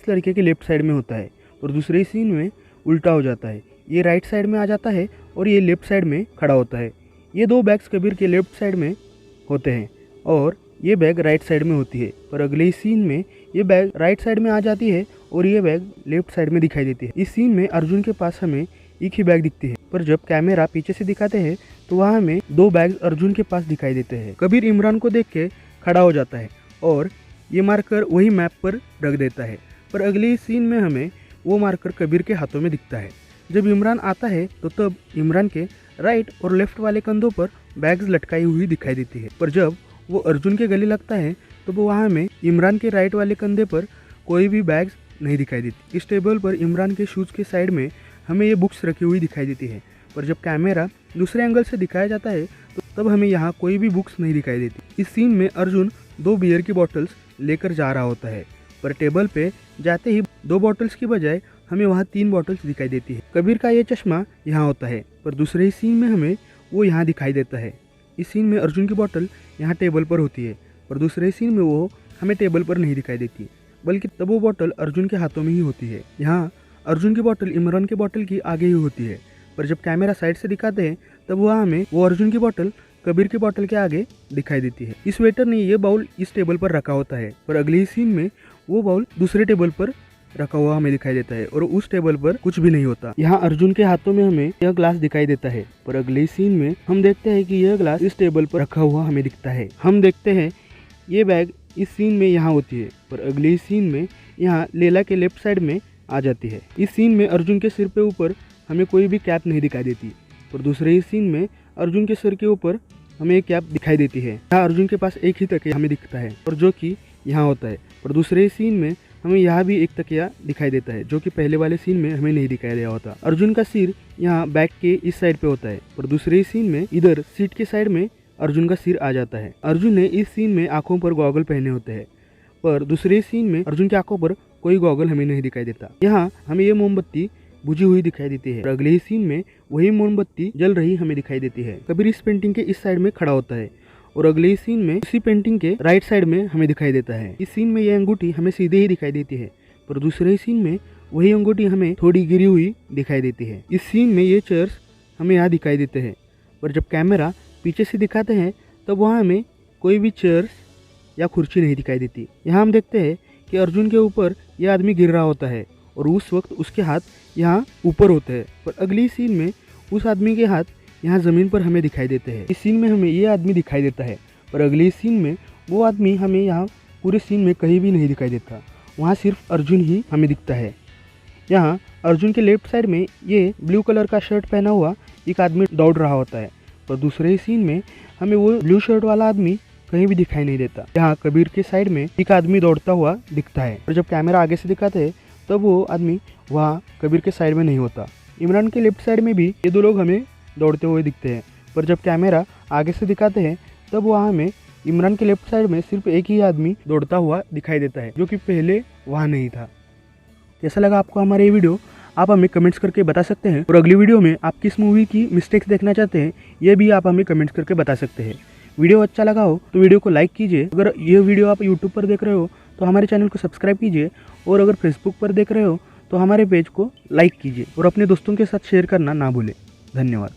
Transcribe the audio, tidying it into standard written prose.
लड़के के left side में होता है और दूसरे सीन में उल्टा हो जाता है। ये राइट साइड में आ जाता है और ये लेफ्ट साइड में खड़ा होता है। ये दो बैग्स कबीर के लेफ्ट साइड में होते हैं और ये बैग राइट साइड में होती है। पर अगले सीन में ये बैग राइट साइड में आ जाती है और ये बैग लेफ्ट साइड में दिखाई देती है। इस सीन में अर्जुन के पास हमें एक ही बैग दिखती है, पर जब कैमरा पीछे से दिखाते हैं तो वहाँ हमें दो बैग अर्जुन के पास दिखाई देते हैं। कबीर इमरान को देख के खड़ा हो जाता है और ये मार्कर वही मैप पर रख देता है। पर अगले सीन में हमें वो मार्कर कबीर के हाथों में दिखता है। जब इमरान आता है तो तब इमरान के राइट और लेफ्ट वाले कंधों पर बैग्स लटकाई हुई दिखाई देती है। पर जब वो अर्जुन के गले लगता है तो वो वहाँ में इमरान के राइट वाले कंधे पर कोई भी बैग्स नहीं दिखाई देती। इस टेबल पर इमरान के शूज़ के साइड में हमें ये बुक्स रखी हुई दिखाई देती है। पर जब कैमरा दूसरे एंगल से दिखाया जाता है तो तब हमें यहाँ कोई भी बुक्स नहीं दिखाई देती। इस सीन में अर्जुन 2 बियर की बॉटल्स लेकर जा रहा होता है, पर टेबल पे जाते ही 2 बॉटल्स की बजाय हमें वहाँ 3 बॉटल्स दिखाई देती है। कबीर का ये चश्मा यहाँ होता है, पर दूसरे सीन में हमें वो यहाँ दिखाई देता है। इस सीन में अर्जुन की बॉटल यहाँ टेबल पर होती है, पर दूसरे सीन में वो हमें टेबल पर नहीं दिखाई देती, बल्कि तब वो बॉटल अर्जुन के हाथों में ही होती है। यहाँ अर्जुन की बॉटल इमरान की बॉटल की आगे ही होती है, पर जब कैमरा साइड से दिखाते हैं तब वहाँ हमें वो अर्जुन की बॉटल कबीर की बॉटल के आगे दिखाई देती है। इस वेटर ने ये बाउल इस टेबल पर रखा होता है, पर अगले ही सीन में वो बाउल दूसरे टेबल पर रखा हुआ हमें दिखाई देता है और उस टेबल पर कुछ भी नहीं होता। यहाँ अर्जुन के हाथों में हमें यह ग्लास दिखाई देता है, पर अगले सीन में हम देखते हैं कि यह ग्लास इस टेबल पर रखा हुआ हमें दिखता है। हम देखते हैं ये बैग इस सीन में यहाँ होती है, पर अगले सीन में यहाँ लेला के लेफ्ट साइड में आ जाती है। इस सीन में अर्जुन के सिर पे ऊपर हमें कोई भी कैप नहीं दिखाई देती, पर दूसरे ही सीन में अर्जुन के सिर के ऊपर हमें एक कैप दिखाई देती है। यहाँ अर्जुन के पास एक ही तकिया हमें दिखता है और जो कि यहाँ होता है, पर दूसरे सीन में हमें यहाँ भी एक तकिया दिखाई देता है जो कि पहले वाले सीन में हमें नहीं दिखाई दिया होता। अर्जुन का सिर यहाँ बैक के इस साइड पे होता है, पर दूसरे सीन में इधर सीट के साइड में अर्जुन का सिर आ जाता है। अर्जुन ने इस सीन में आंखों पर गॉगल पहने होते हैं, पर दूसरे सीन में अर्जुन की आंखों पर कोई गॉगल हमें नहीं दिखाई देता। यहाँ हमें ये मोमबत्ती बुझी हुई दिखाई देती है और अगले ही सीन में वही मोमबत्ती जल रही हमें दिखाई देती है। कबीर इस पेंटिंग के इस साइड में खड़ा होता है और अगले ही सीन में उसी पेंटिंग के राइट साइड में हमें दिखाई देता है। इस सीन में ये अंगूठी हमें सीधे ही दिखाई देती है, पर दूसरे सीन में वही अंगूठी हमें थोड़ी गिरी हुई दिखाई देती है। इस सीन में ये चेयर्स हमें यहाँ दिखाई देते हैं, पर जब कैमरा पीछे से दिखाते हैं तब वहाँ हमें कोई भी चेयर्स या कुर्सी नहीं दिखाई देती। यहाँ हम देखते हैं कि अर्जुन के ऊपर यह आदमी गिर रहा होता है और उस वक्त उसके हाथ यहाँ ऊपर होते हैं, पर अगली सीन में उस आदमी के हाथ यहाँ ज़मीन पर हमें दिखाई देते हैं। इस सीन में हमें ये आदमी दिखाई देता है, पर अगले सीन में वो आदमी हमें यहाँ पूरे सीन में कहीं भी नहीं दिखाई देता। वहाँ सिर्फ अर्जुन ही हमें दिखता है। यहाँ अर्जुन के लेफ्ट साइड में ये ब्लू कलर का शर्ट पहना हुआ एक आदमी दौड़ रहा होता है, पर दूसरे सीन में हमें वो ब्लू शर्ट वाला आदमी कहीं भी दिखाई नहीं देता। यहाँ कबीर के साइड में एक आदमी दौड़ता हुआ दिखता है, और जब कैमरा आगे से दिखाते हैं तब वो आदमी वहाँ कबीर के साइड में नहीं होता। इमरान के लेफ्ट साइड में भी ये 2 लोग हमें दौड़ते हुए दिखते हैं, पर जब कैमरा आगे से दिखाते हैं तब वहाँ हमें इमरान के लेफ्ट साइड में सिर्फ एक ही आदमी दौड़ता हुआ दिखाई देता है, जो कि पहले वहाँ नहीं था। कैसा लगा आपको हमारा ये वीडियो, आप हमें कमेंट्स करके बता सकते हैं, और अगली वीडियो में आप किस मूवी की मिस्टेक्स देखना चाहते हैं ये भी आप हमें कमेंट्स करके बता सकते हैं। वीडियो अच्छा लगा हो तो वीडियो को लाइक कीजिए। अगर ये वीडियो आप यूट्यूब पर देख रहे हो तो हमारे चैनल को सब्सक्राइब कीजिए, और अगर फेसबुक पर देख रहे हो तो हमारे पेज को लाइक कीजिए और अपने दोस्तों के साथ शेयर करना ना भूलें। धन्यवाद।